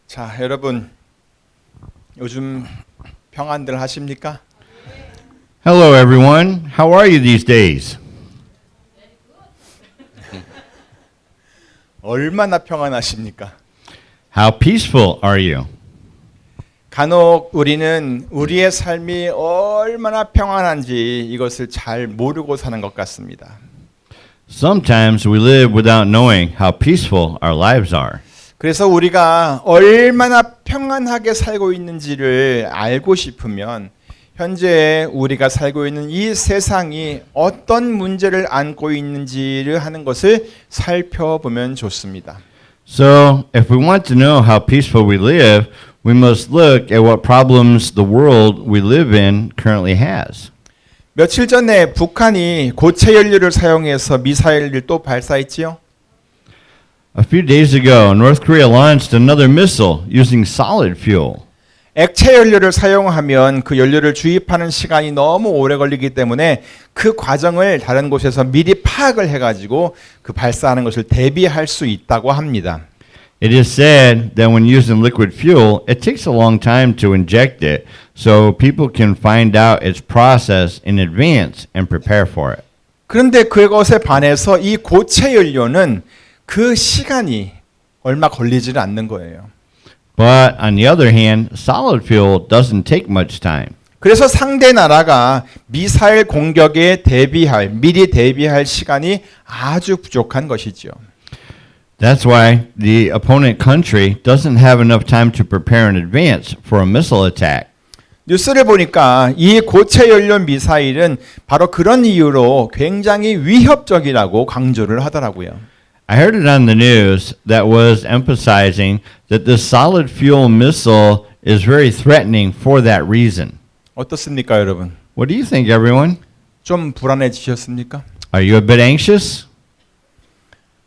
자, 여러분 요즘 평안들 하십니까? Hello, everyone. How are you these days? 얼마나 평안하십니까? How peaceful are you? 간혹 우리는 우리의 삶이 얼마나 평안한지 이것을 잘 모르고 사는 것 같습니다. Sometimes we live without knowing how peaceful our lives are. 그래서 우리가 얼마나 평안하게 살고 있는지를 알고 싶으면 현재 우리가 살고 있는 이 세상이 어떤 문제를 안고 있는지를 하는 것을 살펴보면 좋습니다. So, if we want to know how peaceful we live, we must look at what problems the world we live in currently has. 며칠 전에 북한이 고체 연료를 사용해서 미사일을 또 발사했지요. A few days ago, North Korea launched another missile using solid fuel. 액체 연료를 사용하면 그 연료를 주입하는 시간이 너무 오래 걸리기 때문에 그 과정을 다른 곳에서 미리 파악을 해가지고 그 발사하는 것을 대비할 수 있다고 합니다. It is said that when using liquid fuel, it takes a long time to inject it, so people can find out its process in advance and prepare for it. 그런데 그것에 반해서 이 고체 연료는 그 시간이 얼마 걸리지는 않는 거예요. But on the other hand, solid fuel doesn't take much time. 그래서 상대 나라가 미사일 공격에 미리 대비할 시간이 아주 부족한 것이죠. That's why the opponent country doesn't have enough time to prepare in advance for a missile attack. 뉴스를 보니까 이 고체 연료 미사일은 바로 그런 이유로 굉장히 위협적이라고 강조를 하더라고요. I heard it on the news that was emphasizing that this solid fuel missile is very threatening for that reason. 어떻습니까, 여러분? What do you think, everyone? 좀 불안해지셨습니까? Are you a bit anxious?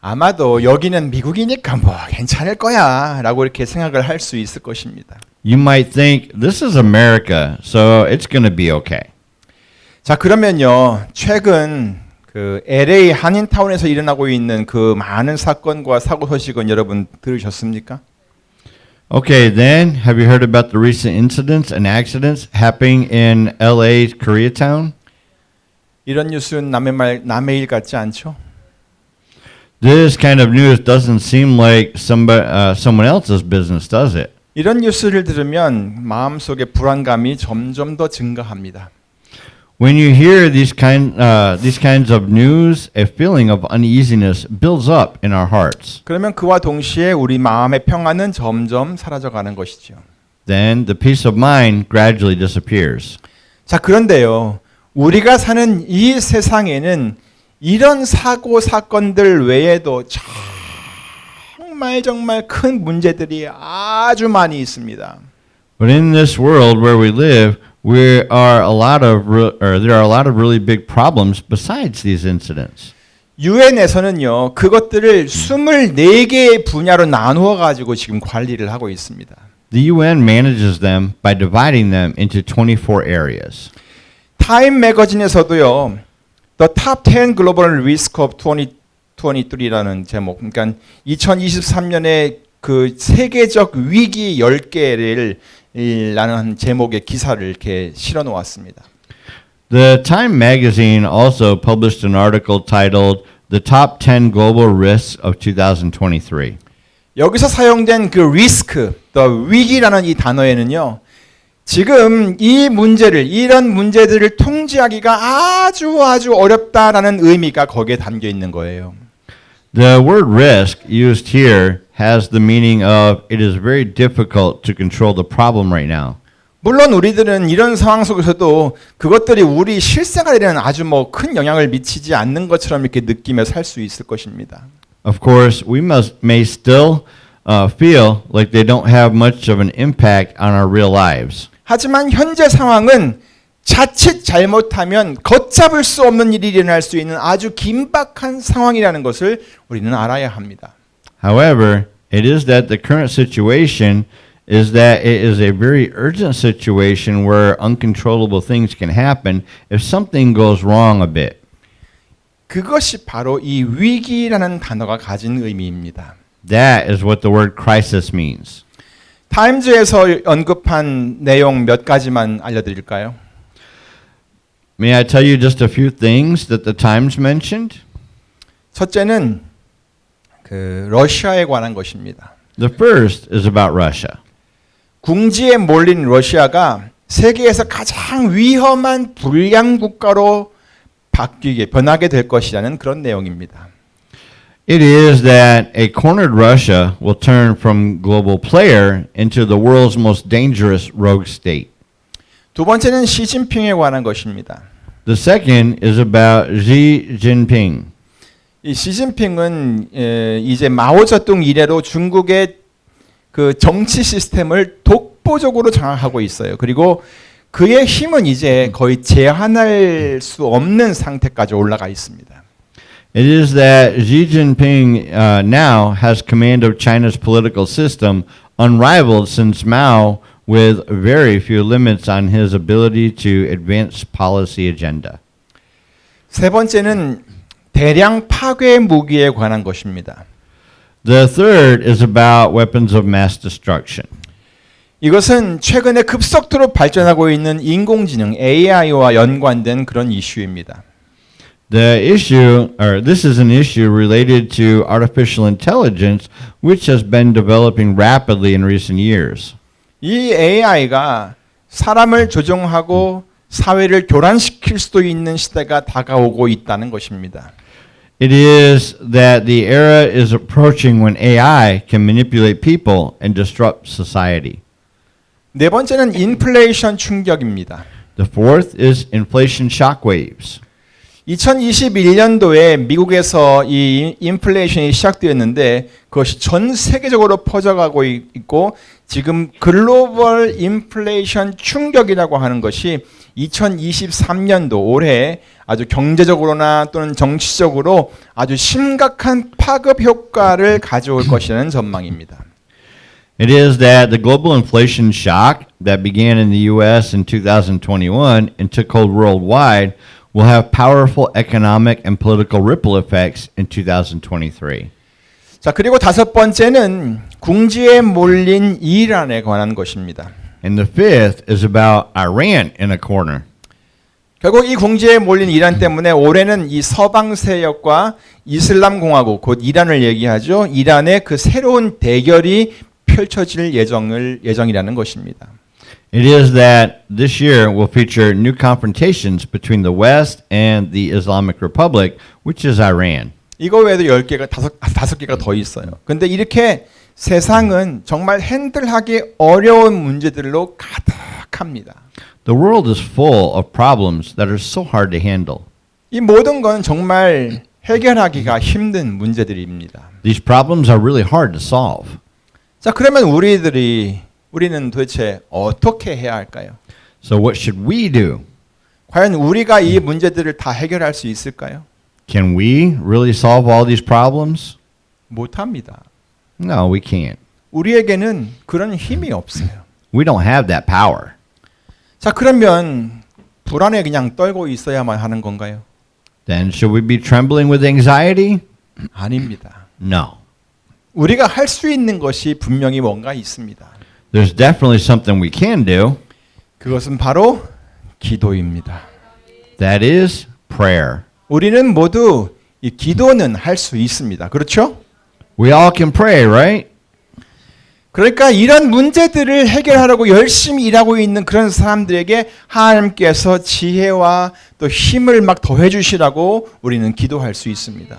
아마도 여기는 미국이니까 뭐 괜찮을 거야 라고 이렇게 생각을 할 수 있을 것입니다. You might think, this is America, so it's going to be okay. 자, 그러면요. 최근 그 LA 한인타운에서 일어나고 있는 그 많은 사건과 사고 소식은 여러분 들으셨습니까? Okay, then, have you heard about the recent incidents and accidents happening in LA's Koreatown? 이런 뉴스는 남의 일 같지 않죠? This kind of news doesn't seem like someone else's business, does it? 이런 뉴스를 들으면 마음속에 불안감이 점점 더 증가합니다. When you hear these kinds of news, a feeling of uneasiness builds up in our hearts. 그러면 그와 동시에 우리 마음의 평안은 점점 사라져가는 것이죠. Then the peace of mind gradually disappears. 자, 그런데요. 우리가 사는 이 세상에는 이런 사고 사건들 외에도 정말 큰 문제들이 아주 많이 있습니다. But in this world where we live, there are a lot of really big problems besides these incidents. 유엔에서는요. 그것들을 24개의 분야로 나누어 가지고 지금 관리를 하고 있습니다. The UN manages them by dividing them into 24 areas. 타임 매거진에서도요. The Top 10 Global Risk of 2023라는 제목. 그러니까 2023년에 그 세계적 위기 10개를 라는 제목의 기사를 이렇게 실어 놓았습니다. The Time magazine also published an article titled The Top 10 Global Risks of 2023. 여기서 사용된 그 risk, 위기라는 이 단어에는요. 지금 이런 문제들을 통제하기가 아주 어렵다라는 의미가 거기에 담겨 있는 거예요. The word risk used here has the meaning of it is very difficult to control the problem right now. 물론 우리들은 이런 상황 속에서도 그것들이 우리 실생활에는 아주 큰 영향을 미치지 않는 것처럼 이렇게 느끼며 살 수 있을 것입니다. Of course, we may still feel like they don't have much of an impact on our real lives. 하지만 현재 상황은 자칫 잘못하면 걷잡을 수 없는 일이 일어날 수 있는 아주 긴박한 상황이라는 것을 우리는 알아야 합니다. However, it is that the current situation is that it is a very urgent situation where uncontrollable things can happen if something goes wrong a bit. 그것이 바로 이 위기라는 단어가 가진 의미입니다. That is what the word crisis means. 타임즈에서 언급한 내용 몇 가지만 알려드릴까요? May I tell you just a few things that the Times mentioned? 첫째는 러시아에 관한 것입니다. The first is about Russia. 궁지에 몰린 러시아가 세계에서 가장 위험한 불량 국가로 변하게 될 것이라는 그런 내용입니다. It is that a cornered Russia will turn from global player into the world's most dangerous rogue state. 두 번째는 시진핑에 관한 것입니다. The second is about Xi Jinping. 이 시진핑은 이제 마오쩌둥 이래로 중국의 그 정치 시스템을 독보적으로 장악하고 있어요. 그리고 그의 힘은 이제 거의 제한할 수 없는 상태까지 올라가 있습니다. It is that Xi Jinping now has command of China's political system, unrivaled since Mao, with very few limits on his ability to advance policy agenda. 세 번째는 대량 파괴 무기에 관한 것입니다. The third is about weapons of mass destruction. 이것은 최근에 급속도로 발전하고 있는 인공지능 AI와 연관된 그런 이슈입니다. This is an issue related to artificial intelligence, which has been developing rapidly in recent years. 이 AI가 사람을 조종하고 사회를 교란시킬 수도 있는 시대가 다가오고 있다는 것입니다. It is that the era is approaching when AI can manipulate people and disrupt society. 네 번째는 인플레이션 충격입니다. The fourth is inflation shockwaves. 2021년도에 미국에서 이 인플레이션이 시작되었는데 그것이 전 세계적으로 퍼져가고 있고 지금 글로벌 인플레이션 충격이라고 하는 것이 2023년도 올해 아주 경제적으로나 또는 정치적으로 아주 심각한 파급 효과를 가져올 것이라는 전망입니다. It is that the global inflation shock that began in the US in 2021 and took hold worldwide will have powerful economic and political ripple effects in 2023. 자, 그리고 다섯 번째는 궁지에 몰린 이란에 관한 것입니다. And the fifth is about Iran in a corner. 결국 이 궁지에 몰린 이란 때문에 올해는 이 서방 세력과 이슬람 공화국 곧 이란을 얘기하죠. 이란의 그 새로운 대결이 펼쳐질 예정이라는 것입니다. It is that this year will feature new confrontations between the West and the Islamic Republic, which is Iran. 이거 외에도 10개가 다섯 개가 더 있어요. 근데 이렇게 세상은 정말 핸들하기 어려운 문제들로 가득합니다. The world is full of problems that are so hard to handle. 이 모든 건 정말 해결하기가 힘든 문제들입니다. These problems are really hard to solve. 자, 그러면 우리는 도대체 어떻게 해야 할까요? So what should we do? 과연 우리가 이 문제들을 다 해결할 수 있을까요? Can we really solve all these problems? 못합니다. No, we can't. 우리에게는 그런 힘이 없어요. We don't have that power. 자, 그러면 불안에 그냥 떨고 있어야만 하는 건가요? Then should we be trembling with anxiety? 아닙니다. No. 우리가 할 수 있는 것이 분명히 뭔가 있습니다. There's definitely something we can do. 그것은 바로 기도입니다. That is prayer. 우리는 모두 이 기도는 할 수 있습니다. 그렇죠? We all can pray, right? 그러니까 이런 문제들을 해결하려고 열심히 일하고 있는 그런 사람들에게 하나님께서 지혜와 또 힘을 막 더해 주시라고 우리는 기도할 수 있습니다.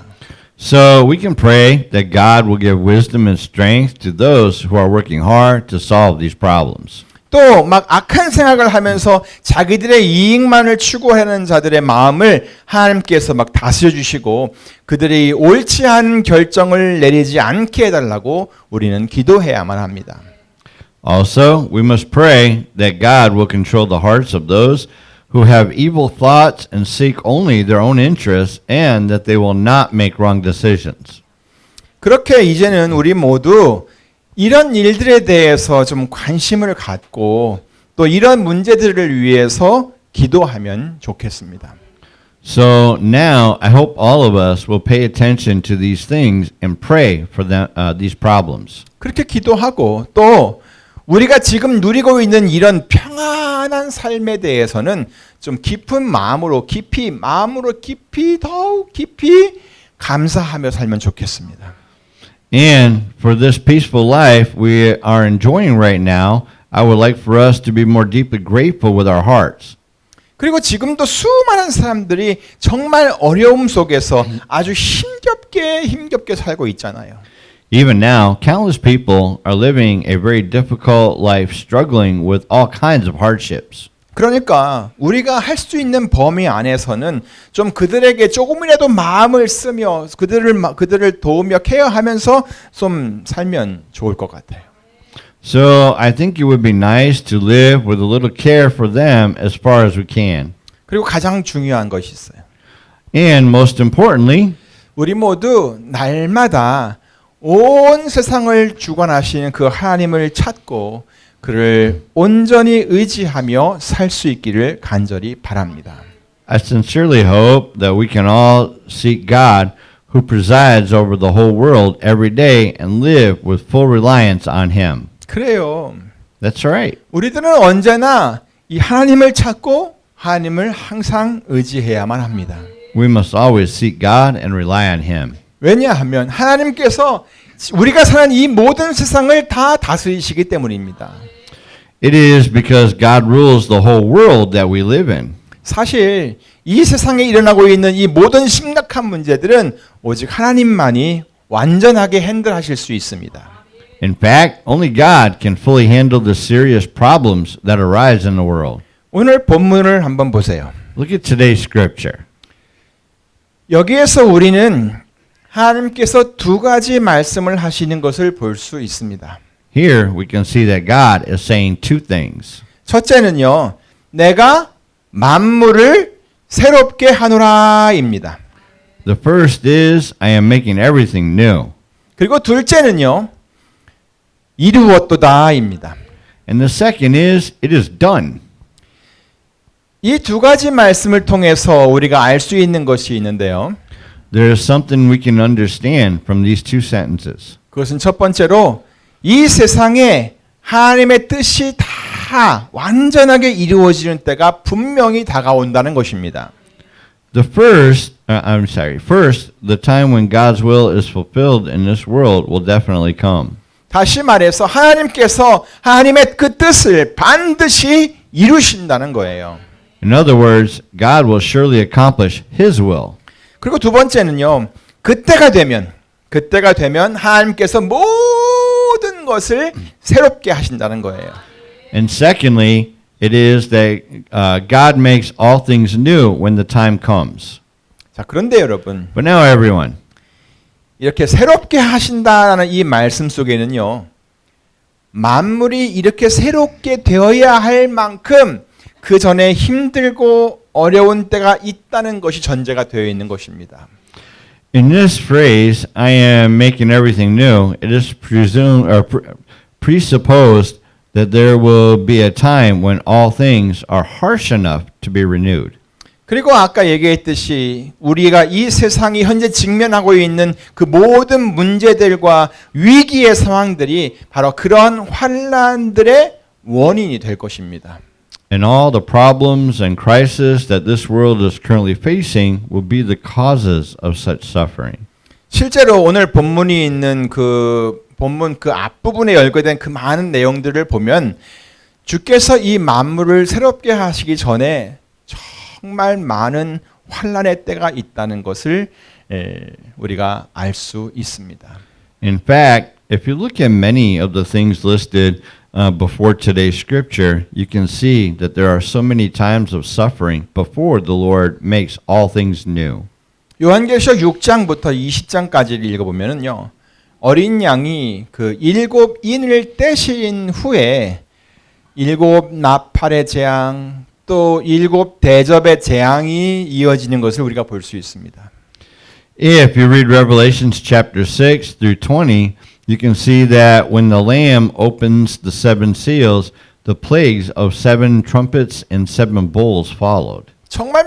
So we can pray that God will give wisdom and strength to those who are working hard to solve these problems. 또 막 악한 생각을 하면서 자기들의 이익만을 추구하는 자들의 마음을 하나님께서 막 다스려 주시고 그들이 옳지 않은 결정을 내리지 않게 해달라고 우리는 기도해야만 합니다. Also, we must pray that God will control the hearts of those who have evil thoughts and seek only their own interests and that they will not make wrong decisions. 그렇게 이제는 우리 모두 이런 일들에 대해서 좀 관심을 갖고 또 이런 문제들을 위해서 기도하면 좋겠습니다. So now I hope all of us will pay attention to these things and pray for these problems. 그렇게 기도하고 또 우리가 지금 누리고 있는 이런 평안한 삶에 대해서는 좀 깊은 마음으로 깊이 더욱 깊이 감사하며 살면 좋겠습니다. And for this peaceful life we are enjoying right now, I would like for us to be more deeply grateful with our hearts. 그리고 지금도 수많은 사람들이 정말 어려움 속에서 아주 힘겹게 살고 있잖아요. Even now, countless people are living a very difficult life, struggling with all kinds of hardships. 그러니까 우리가 할 수 있는 범위 안에서는 좀 그들에게 조금이라도 마음을 쓰며 그들을 도우며 케어하면서 좀 살면 좋을 것 같아요. So I think it would be nice to live with a little care for them as far as we can. 그리고 가장 중요한 것이 있어요. And most importantly, 우리 모두 날마다 온 세상을 주관하시는 그 하나님을 찾고 그를 온전히 의지하며 살 수 있기를 간절히 바랍니다. I sincerely hope that we can all seek God who presides over the whole world every day and live with full reliance on Him. 그래요. That's right. 우리들은 언제나 이 하나님을 찾고 하나님을 항상 의지해야만 합니다. We must always seek God and rely on Him. 왜냐하면 하나님께서 우리가 사는 이 모든 세상을 다 다스리시기 때문입니다. It is because God rules the whole world that we live in. 사실 이 세상에 일어나고 있는 이 모든 심각한 문제들은 오직 하나님만이 완전하게 핸들하실 수 있습니다. In fact, only God can fully handle the serious problems that arise in the world. 오늘 본문을 한번 보세요. Look at today's scripture. 여기에서 우리는 하나님께서 두 가지 말씀을 하시는 것을 볼 수 있습니다. Here we can see that God is saying two things. 첫째는요, 내가 만물을 새롭게 하노라입니다. The first is, I am making everything new. 그리고 둘째는요, 이루었도다입니다. And the second is, it is done. 이 두 가지 말씀을 통해서 우리가 알 수 있는 것이 있는데요. There is something we can understand from these two sentences. 그것은 첫 번째로 이 세상에 하나님의 뜻이 다 완전하게 이루어지는 때가 분명히 다가온다는 것입니다. First, the time when God's will is fulfilled in this world will definitely come. 다시 말해서 하나님께서 하나님의 그 뜻을 반드시 이루신다는 거예요. In other words, God will surely accomplish His will. 그리고 두 번째는요. 그때가 되면 하나님께서 모든 것을 새롭게 하신다는 거예요. And secondly, it is that God makes all things new when the time comes. 자, 그런데 여러분, But now everyone, 이렇게 새롭게 하신다는 이 말씀 속에는요. 만물이 이렇게 새롭게 되어야 할 만큼 그 전에 힘들고 어려운 때가 있다는 것이 전제가 되어 있는 것입니다. in this phrase, I am making everything new, it is presupposed that there will be a time when all things are harsh enough to be renewed. 그리고 아까 얘기했듯이 우리가 이 세상이 현재 직면하고 있는 그 모든 문제들과 위기의 상황들이 바로 그런 환난들의 원인이 될 것입니다. And all the problems and crises that this world is currently facing will be the causes of such suffering. 실제로 오늘 본문이 있는 그 본문 그 앞부분에 열거된 그 많은 내용들을 보면 주께서 이 만물을 새롭게 하시기 전에 정말 많은 환난의 때가 있다는 것을 우리가 알 수 있습니다. In fact, if you look at many of the things listed before today's scripture, you can see that there are so many times of suffering before the Lord makes all things new. 요한계시록 6장부터 20장까지를 읽어보면은요. 어린 양이 그 7인을 떼신 후에 7 나팔의 재앙 또 7 대접의 재앙이 이어지는 것을 우리가 볼 수 있습니다. If you read Revelations chapter 6 through 20, you can see that when the Lamb opens the 7 seals, the plagues of 7 trumpets and 7 bowls followed. 정말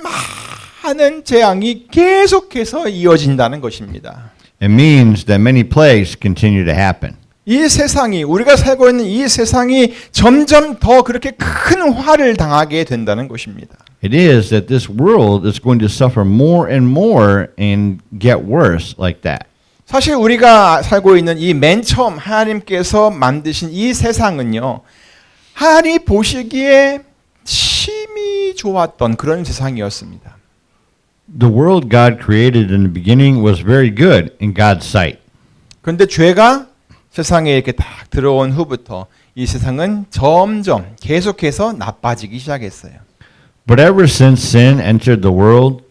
많은 재앙이 계속해서 이어진다는 것입니다. It means that many plagues continue to happen. 이 세상이 우리가 살고 있는 이 세상이 점점 더 그렇게 큰 화를 당하게 된다는 것입니다. It is that this world is going to suffer more and more and get worse like that. 사실 우리가 살고 있는 이 맨 처음 하나님께서 만드신 이 세상은요. 하나님이 보시기에 심히 좋았던 그런 세상이었습니다. The world God created in the beginning was very good in God's sight. 그런데 죄가 세상에 이렇게 딱 들어온 후부터 이 세상은 점점 계속해서 나빠지기 시작했어요. But ever since sin entered the world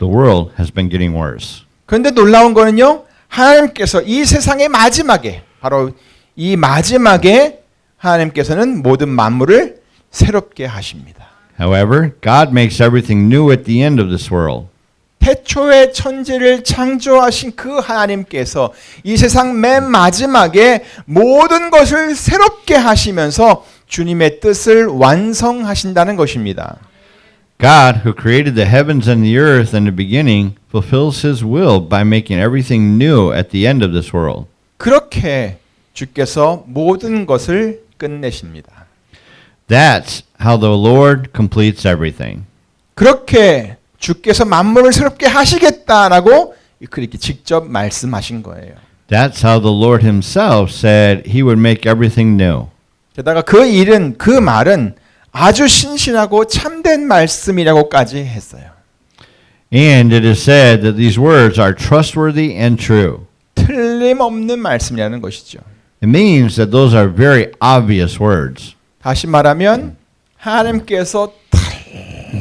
has been getting worse. 그런데 놀라운 거는요. 하나님께서 이 세상의 마지막에 바로 이 마지막에 하나님께서는 모든 만물을 새롭게 하십니다. However, God makes everything new at the end of this world. 태초에 천지를 창조하신 그 하나님께서 이 세상 맨 마지막에 모든 것을 새롭게 하시면서 주님의 뜻을 완성하신다는 것입니다. God, who created the heavens and the earth in the beginning, fulfills his will by making everything new at the end of this world. 그렇게 주께서 모든 것을 끝내십니다. That's how the Lord completes everything. 그렇게 주께서 만물을 새롭게 하시겠다라고 그렇게 직접 말씀하신 거예요. That's how the Lord himself said he would make everything new. 게다가 그 말은 아주 신실하고 참된 말씀이라고까지 했어요. And it is said that these words are trustworthy and true. 틀림없는 말씀이라는 것이죠. It means that those are very obvious words. 다시 말하면 하나님께서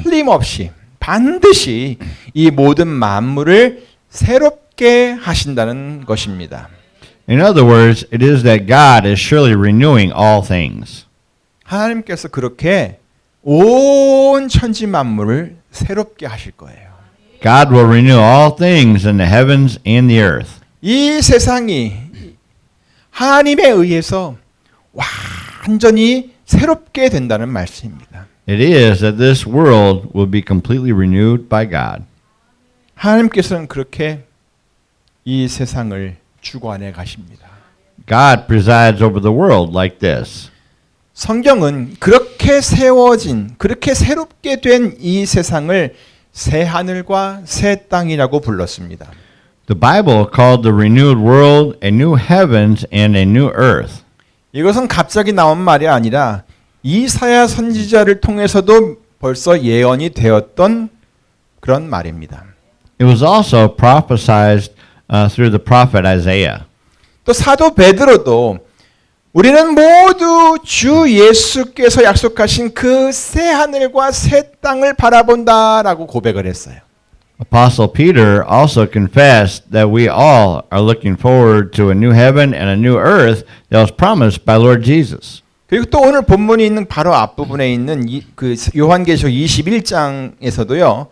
틀림없이 반드시 이 모든 만물을 새롭게 하신다는 것입니다. In other words, it is that God is surely renewing all things. 하나님께서 그렇게 온 천지 만물을 새롭게 하실 거예요. God will renew all things in the heavens and the earth. 이 세상이 하나님에 의해서 완전히 새롭게 된다는 말씀입니다. It is that this world will be completely renewed by God. 하나님께서는 그렇게 이 세상을 주관해 가십니다. God presides over the world like this. 성경은 그렇게 세워진, 그렇게 새롭게 된 이 세상을 새 하늘과 새 땅이라고 불렀습니다. The Bible called the renewed world a new heavens and a new earth. 이것은 갑자기 나온 말이 아니라 이사야 선지자를 통해서도 벌써 예언이 되었던 그런 말입니다. It was also prophesied through the prophet Isaiah. 또 사도 베드로도 우리는 모두 주 예수께서 약속하신 그 새 하늘과 새 땅을 바라본다라고 고백을 했어요. Apostle Peter also confessed that we all are looking forward to a new heaven and a new earth that was promised by Lord Jesus. 그리고 또 오늘 본문이 있는 바로 앞부분에 있는 그 요한계시록 21장에서도요.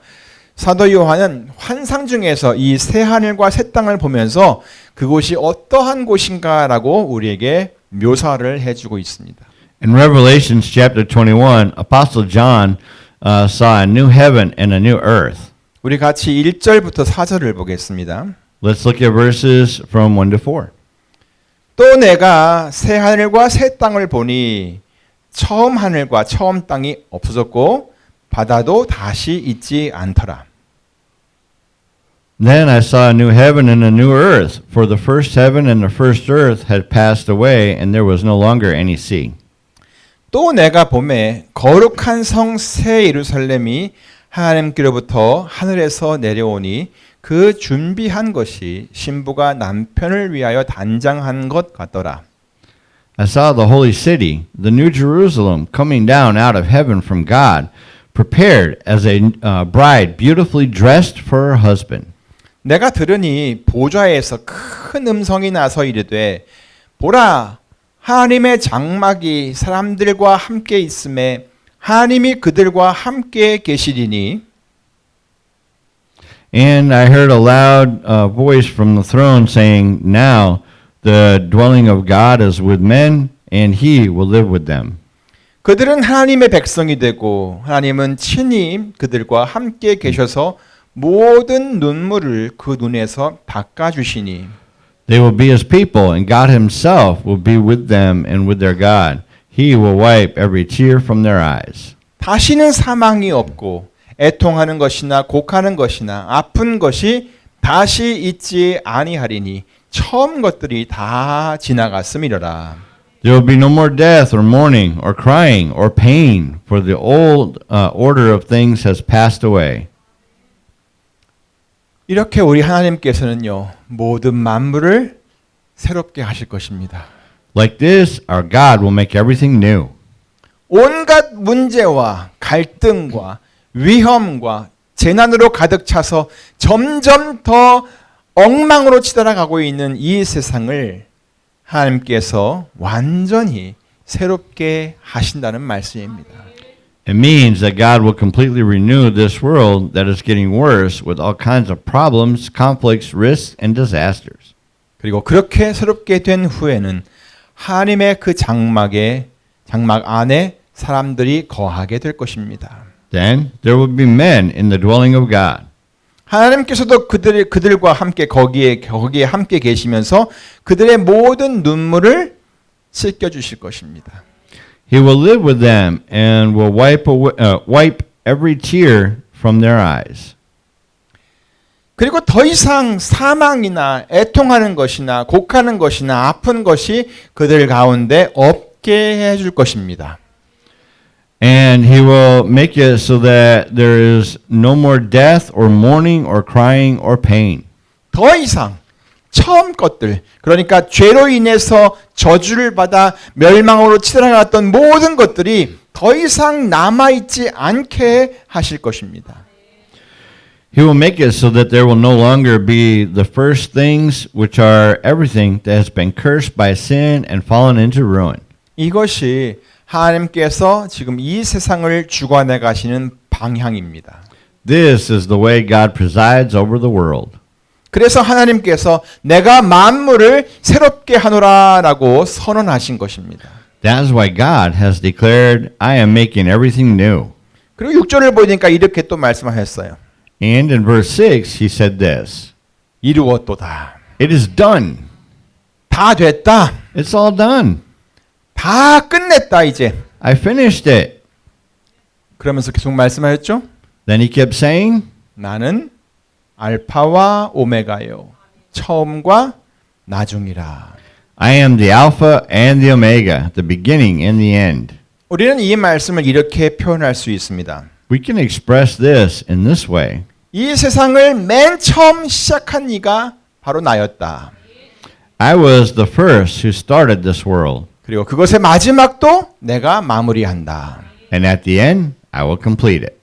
사도 요한은 환상 중에서 이 새 하늘과 새 땅을 보면서 그곳이 어떠한 곳인가라고 우리에게 묘사를 해주고 있습니다. In Revelation chapter 21, Apostle John saw a new heaven and a new earth. 우리 같이 1절부터 4절을 보겠습니다. Let's look at verses from 1 to 4. 또 내가 새 하늘과 새 땅을 보니 처음 하늘과 처음 땅이 없어졌고 바다도 다시 있지 않더라. Then I saw a new heaven and a new earth, for the first heaven and the first earth had passed away, and there was no longer any sea. 또 내가 보매 거룩한 성 새 예루살렘이 하나님께로부터 하늘에서 내려오니 그 준비한 것이 신부가 남편을 위하여 단장한 것 같더라. I saw the holy city, the new Jerusalem, coming down out of heaven from God, prepared as a bride beautifully dressed for her husband. 내가 들으니 보좌에서 큰 음성이 나서 이르되 보라 하나님의 장막이 사람들과 함께 있음에 하나님이 그들과 함께 계시리니 And I heard a loud voice from the throne saying, Now the dwelling of God is with men, and he will live with them. 그들은 하나님의 백성이 되고 하나님은 친히 그들과 함께 계셔서 모든 눈물을 그 눈에서 닦아주시니 They will be his people, and God himself will be with them and with their God. He will wipe every tear from their eyes. 다시는 사망이 없고 애통하는 것이나 곡하는 것이나 아픈 것이 다시 있지 아니하리니 처음 것들이 다 지나갔음이로라. There will be no more death or mourning or crying or pain, for the old order of things has passed away. 이렇게 우리 하나님께서는요 모든 만물을 새롭게 하실 것입니다. Like this, our God will make everything new. 온갖 문제와 갈등과 위험과 재난으로 가득 차서 점점 더 엉망으로 치달아가고 있는 이 세상을 하나님께서 완전히 새롭게 하신다는 말씀입니다. It means that God will completely renew this world that is getting worse with all kinds of problems, conflicts, risks, and disasters. 그리고 그렇게 새롭게 된 후에는 하나님의 그 장막 안에 사람들이 거하게 될 것입니다. Then there will be men in the dwelling of God. 하나님께서도 그들과 함께 거기에 함께 계시면서 그들의 모든 눈물을 씻겨 주실 것입니다. He will live with them and will wipe every tear from their eyes. 그리고 더 이상 사망이나 애통하는 것이나 곡하는 것이나 아픈 것이 그들 가운데 없게 해줄 것입니다. And he will make it so that there is no more death or mourning or crying or pain. 더 이상 처음 것들, 그러니까 죄로 인해서 저주를 받아 멸망으로 치달아갔던 모든 것들이 더 이상 남아있지 않게 하실 것입니다. He will make it so that there will no longer be the first things, which are everything that has been cursed by sin and fallen into ruin. 이것이 하나님께서 지금 이 세상을 주관해 가시는 방향입니다. This is the way God presides over the world. 그래서 하나님께서 내가 만물을 새롭게 하노라라고 선언하신 것입니다. That is why God has declared, I am making everything new. 그리고 6절을 보니까 이렇게 또 말씀하셨어요. And in verse 6, he said this, 이루었도다. it is done. 다 됐다. It's all done. 다 끝냈다 이제. I finished it. 그러면서 계속 말씀하셨죠? Then he kept saying, 나는 알파와 오메가요. 처음과 나중이라. I am the Alpha and the Omega, the beginning and the end. 우리는 이 말씀을 이렇게 표현할 수 있습니다. We can express this in this way. 이 세상을 맨 처음 시작한 이가 바로 나였다. I was the first who started this world, 그리고 그것의 마지막도 내가 마무리한다. and at the end, I will complete it.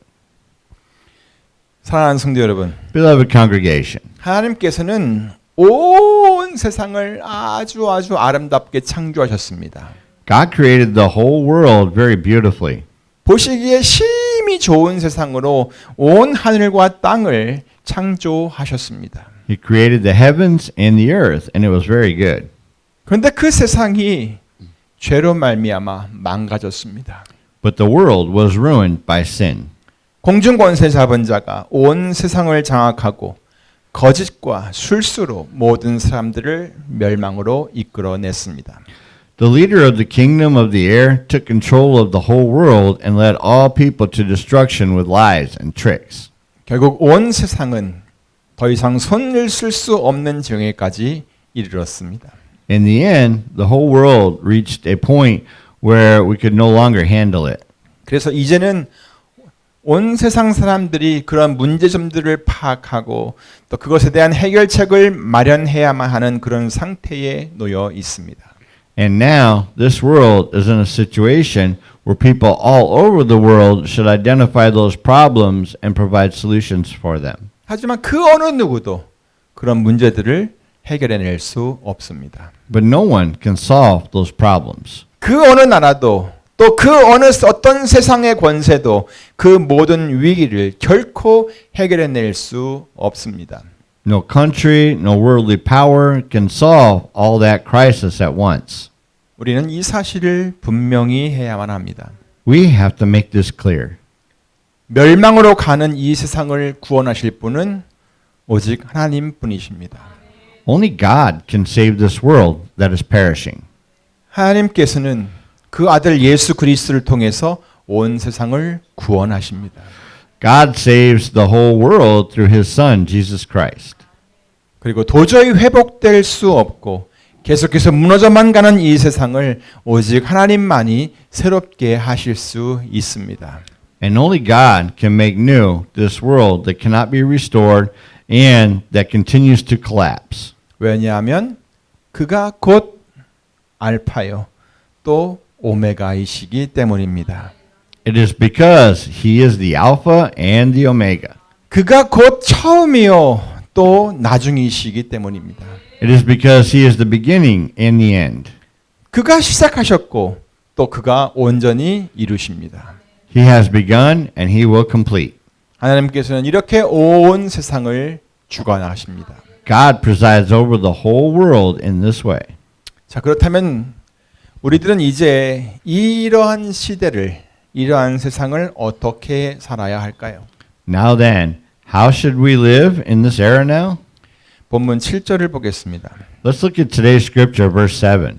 사랑하는 성도 여러분, Beloved congregation, 하나님께서는 온 세상을 아주 아름답게 창조하셨습니다. God created the whole world very beautifully. 보시기에 심히 좋은 세상으로 온 하늘과 땅을 창조하셨습니다. He created the heavens and the earth, and it was very good. 그런데 그 세상이 죄로 말미암아 망가졌습니다. But the world was ruined by sin. 공중 권세 잡은 자가 온 세상을 장악하고 거짓과 술수로 모든 사람들을 멸망으로 이끌어냈습니다. The leader of the kingdom of the air took control of the whole world and led all people to destruction with lies and tricks. 결국 온 세상은 더 이상 손을 쓸 수 없는 지경에까지 이르렀습니다. In the end, the whole world reached a point where we could no longer handle it. 그래서 이제는 온 세상 사람들이 그런 문제점들을 파악하고 또 그것에 대한 해결책을 마련해야만 하는 그런 상태에 놓여 있습니다. And now, this world is in a situation where people all over the world should identify those problems and provide solutions for them. 하지만 그 어느 누구도 그런 문제들을 해결해낼 수 없습니다. But no one can solve those problems. 그 어느 나라도 또 그 어느 어떤 세상의 권세도 그 모든 위기를 결코 해결해낼 수 없습니다. No country, no worldly power can solve all that crisis at once. 우리는 이 사실을 분명히 해야만 합니다. We have to make this clear. 멸망으로 가는 이 세상을 구원하실 분은 오직 하나님뿐이십니다. Only God can save this world that is perishing. 하나님께서는 그 아들 예수 그리스도를 통해서 온 세상을 구원하십니다. God saves the whole world through his son, Jesus Christ. 그리고 도저히 회복될 수 없고 계속해서 무너져만 가는 이 세상을 오직 하나님만이 새롭게 하실 수 있습니다. And only God can make new this world that cannot be restored and that continues to collapse. 왜냐하면 그가 곧 알파요 또 오메가이시기 때문입니다. It is because he is the Alpha and the Omega. 그가 곧 처음이요 또 나중이시기 때문입니다. It is because he is the beginning and the end. 그가 시작하셨고 또 그가 온전히 이루십니다. He has begun and he will complete. 하나님께서는 이렇게 온 세상을 주관하십니다. God presides over the whole world in this way. 자, 그렇다면 우리들은 이제 이러한 시대를 이러한 세상을 어떻게 살아야 할까요? Now then, how should we live in this era now? 본문 7절을 보겠습니다. Let's look at today's scripture, verse 7.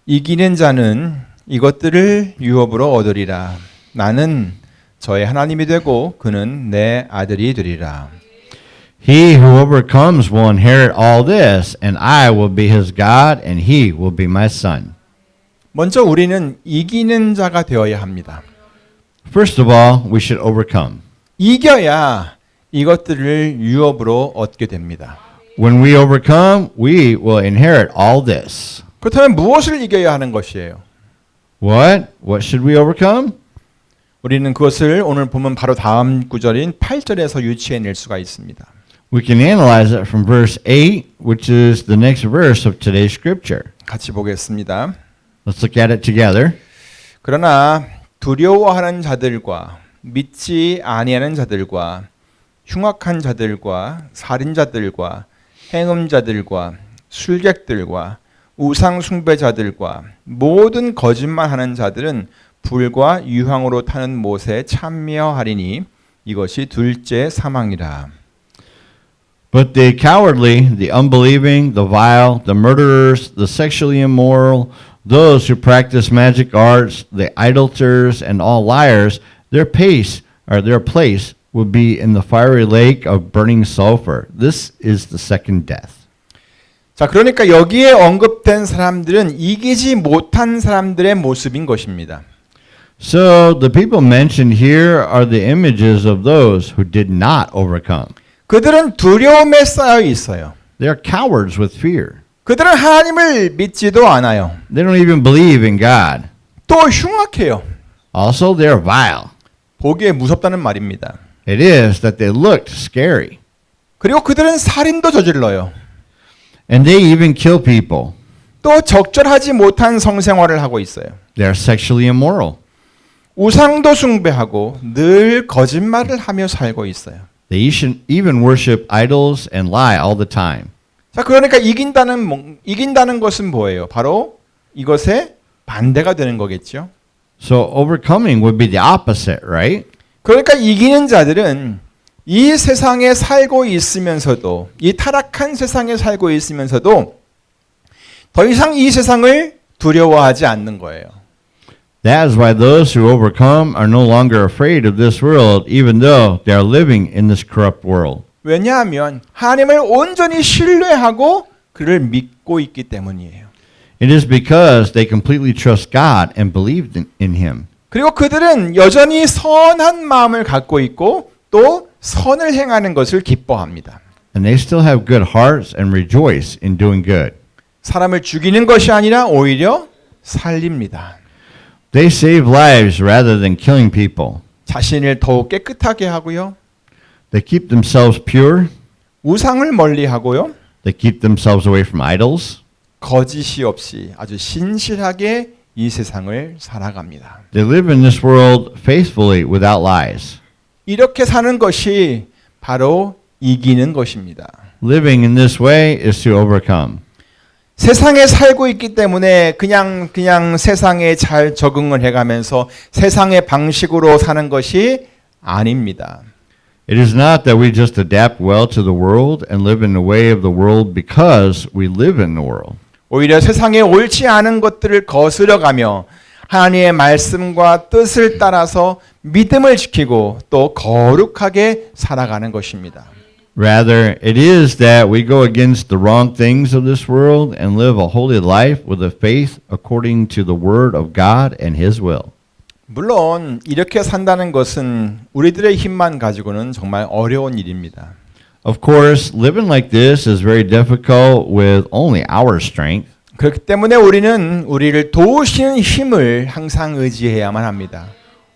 이기는 자는 이것들을 유업으로 얻으리라. 나는 저의 하나님이 되고 그는 내 아들이 되리라. He who overcomes will inherit all this, and I will be his God, and he will be my son. 먼저 우리는 이기는 자가 되어야 합니다. First of all, we should overcome. 이겨야 이것들을 유업으로 얻게 됩니다. When we overcome, we will inherit all this. 그렇다면 무엇을 이겨야 하는 것이에요? What? What should we overcome? 우리는 그것을 오늘 보면 바로 다음 구절인 8절에서 유추해낼 수가 있습니다. We can analyze it from verse 8, which is the next verse of today's scripture. 같이 보겠습니다. Let's look at it together. 그러나 두려워하는 자들과 믿지 아니하는 자들과 흉악한 자들과 살인자들과 행음자들과 술객들과 우상 숭배자들과 모든 거짓말하는 자들은 불과 유황으로 타는 못에 참여하리니 이것이 둘째 사망이라. But the cowardly, the unbelieving, the vile, the murderers, the sexually immoral, those who practice magic arts, the idolaters, and all liars, their place will be in the fiery lake of burning sulfur. This is the second death. 자, 그러니까 여기에 언급된 사람들은 이기지 못한 사람들의 모습인 것입니다. So the people mentioned here are the images of those who did not overcome. 그들은 두려움에 쌓여 있어요. They are cowards with fear. 그들은 하나님을 믿지도 않아요. They don't even believe in God. 또 흉악해요. Also, they are vile. 보기에 무섭다는 말입니다. It is that they looked scary. 그리고 그들은 살인도 저질러요. And they even kill people. 또 적절하지 못한 성생활을 하고 있어요. They are sexually immoral. 우상도 숭배하고 늘 거짓말을 하며 살고 있어요. They even worship idols and lie all the time. 자, 그러니까 이긴다는 것은 뭐예요? 바로 이것의 반대가 되는 거겠죠. So overcoming would be the opposite, right? 그러니까 이기는 자들은 이 세상에 살고 있으면서도 이 타락한 세상에 살고 있으면서도 더 이상 이 세상을 두려워하지 않는 거예요. That is why those who overcome are no longer afraid of this world, even though they are living in this corrupt world. 왜냐하면 하나님을 온전히 신뢰하고 그를 믿고 있기 때문이에요. It is because they completely trust God and believe in Him. 그리고 그들은 여전히 선한 마음을 갖고 있고 또 선을 행하는 것을 기뻐합니다. And they still have good hearts and rejoice in doing good. 사람을 죽이는 것이 아니라 오히려 살립니다. They save lives rather than killing people. 자신을 더욱 깨끗하게 하고요. They keep themselves pure. 우상을 멀리하고요. They keep themselves away from idols. 거짓이 없이 아주 신실하게 이 세상을 살아갑니다. They live in this world faithfully without lies. 이렇게 사는 것이 바로 이기는 것입니다. Living in this way is to overcome. 세상에 살고 있기 때문에 그냥 세상에 잘 적응을 해가면서 세상의 방식으로 사는 것이 아닙니다. It is not that we just adapt well to the world and live in the way of the world because we live in the world. 오히려 세상에 옳지 않은 것들을 거스려가며 하나님의 말씀과 뜻을 따라서 믿음을 지키고 또 거룩하게 살아가는 것입니다. Rather, it is that we go against the wrong things of this world and live a holy life with a faith according to the word of God and his will. 물론 이렇게 산다는 것은 우리들의 힘만 가지고는 정말 어려운 일입니다. Of course, living like this is very difficult with only our strength. 그렇기 때문에 우리는 우리를 도우시는 힘을 항상 의지해야만 합니다.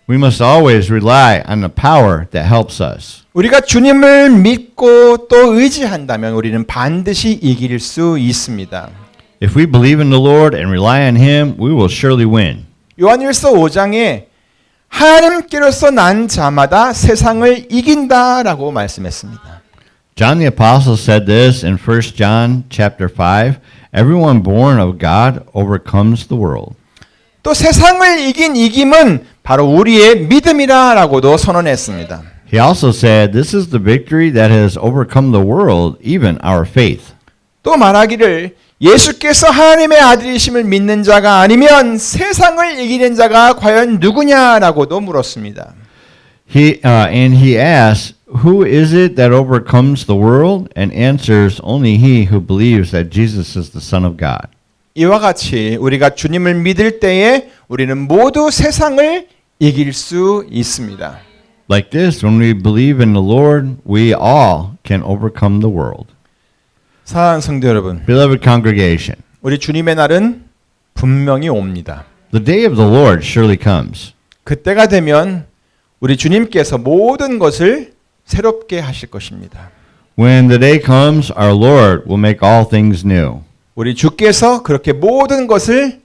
We must always rely on the power that helps us. 우리가 주님을 믿고 또 의지한다면 우리는 반드시 이길 수 있습니다. If we believe in the Lord and rely on him, we will surely win. 요한일서 5장에 하나님께로서 난 자마다 세상을 이긴다라고 말씀했습니다. John the Apostle said this in 1 John chapter 5, everyone born of God overcomes the world. 또 세상을 이긴 이김은 바로 우리의 믿음이라고도 선언했습니다. He also said, this is the victory that has overcome the world, even our faith. 또 말하기를 예수께서 하나님의 아들이심을 믿는 자가 아니면 세상을 이기는 자가 과연 누구냐라고도 물었습니다. And he asked, who is it that overcomes the world? And answers, only he who believes that Jesus is the Son of God. 이와 같이 우리가 주님을 믿을 때에 우리는 모두 세상을 이길 수 있습니다. Like this, when we believe in the Lord, we all can overcome the world. 사랑하는 성도 여러분, Beloved congregation, 우리 주님의 날은 분명히 옵니다. the day of the Lord surely comes. 그때가 되면 우리 주님께서 모든 것을 새롭게 하실 것입니다. When the day comes, our Lord will make all things new. 우리 주께서 그렇게 모든 것을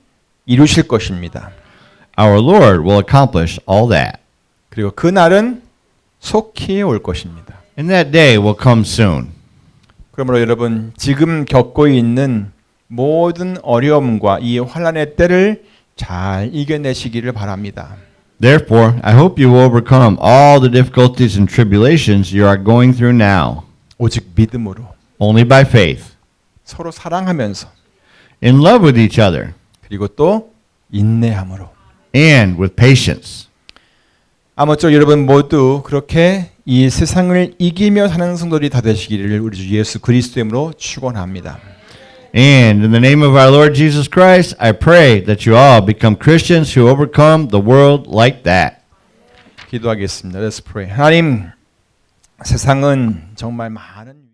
이루실 것입니다. Our Lord will accomplish all that. 그리고 그 날은 속히 올 것입니다. And that day will come soon. 그러므로 여러분 지금 겪고 있는 모든 어려움과 이 환난의 때를 잘 이겨내시기를 바랍니다. Therefore, I hope you will overcome all the difficulties and tribulations you are going through now, 오직 믿음으로 only by faith, 서로 사랑하면서 in love with each other, 그리고 또 인내함으로 and with patience. 아무쪼록 여러분 모두 그렇게 이 세상을 이기며 사는 성도들이 다 되시기를 우리 주 예수 그리스도의 이름으로 축원합니다. And in the name of our Lord Jesus Christ, I pray that you all become Christians who overcome the world like that. 기도하겠습니다. Let's pray. 하나님, 세상은 정말 많은